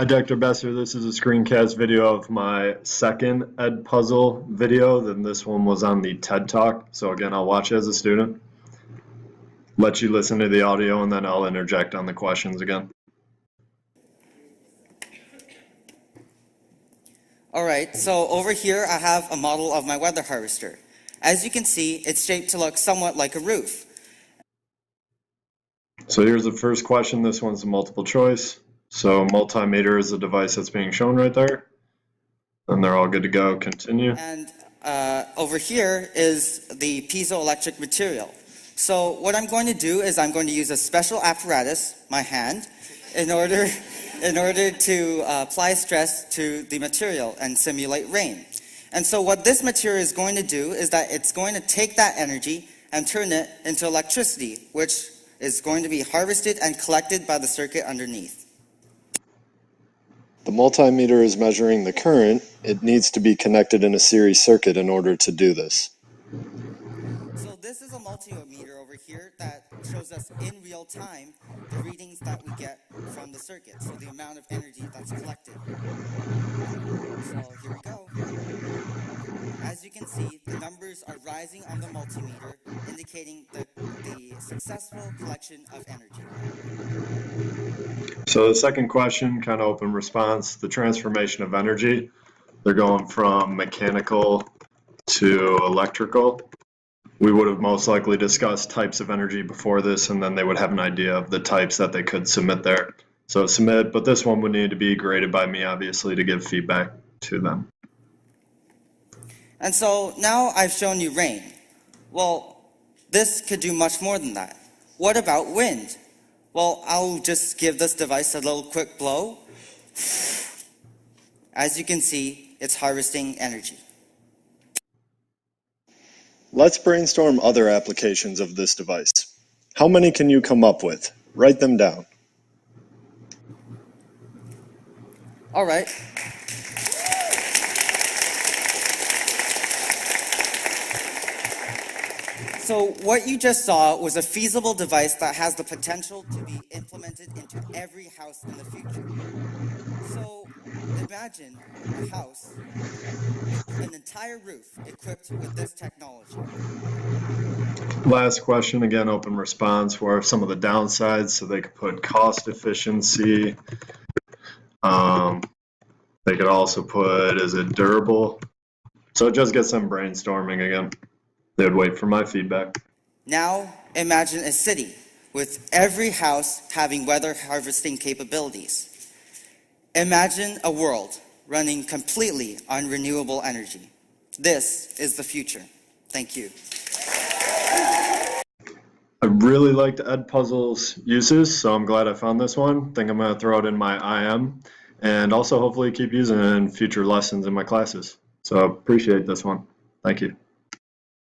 Hi, Dr. Besser. This is a screencast video of my second EDpuzzle video. Then this one was on the TED Talk. So again, I'll watch as a student, let you listen to the audio, and then I'll interject on the questions again. All right, so over here I have a model of my weather harvester. As you can see, it's shaped to look somewhat like a roof. So here's the first question. This one's a multiple choice. So multimeter is the device that's being shown right there. And they're all good to go. Continue. And over here is the piezoelectric material. So what I'm going to do is I'm going to use a special apparatus, my hand, in order to apply stress to the material and simulate rain. And so what this material is going to do is that it's going to take that energy and turn it into electricity, which is going to be harvested and collected by the circuit underneath. The multimeter is measuring the current. It needs to be connected in a series circuit in order to do this. So this is a multimeter over here that shows us in real time the readings that we get from the circuit, so the amount of energy that's collected. So here we go. As you can see, the numbers are rising on the multimeter, indicating the successful collection of energy. So the second question, kind of open response, the transformation of energy. They're going from mechanical to electrical. We would have most likely discussed types of energy before this, and then they would have an idea of the types that they could submit there. So submit, but this one would need to be graded by me, obviously, to give feedback to them. And so now I've shown you rain. Well, this could do much more than that. What about wind? Well, I'll just give this device a little quick blow. As you can see, it's harvesting energy. Let's brainstorm other applications of this device. How many can you come up with? Write them down. All right. So what you just saw was a feasible device that has the potential to be implemented into every house in the future. So imagine a house, an entire roof equipped with this technology. Last question, again, open response. What are some of the downsides? So they could put cost efficiency. They could also put, is it durable? So it just gets them brainstorming again. They would wait for my feedback. Now imagine a city with every house having weather harvesting capabilities. Imagine a world running completely on renewable energy. This is the future. Thank you. I really liked EDpuzzle's uses, so I'm glad I found this one. Think I'm going to throw it in my IM, and also hopefully keep using it in future lessons in my classes. So I appreciate this one. Thank you.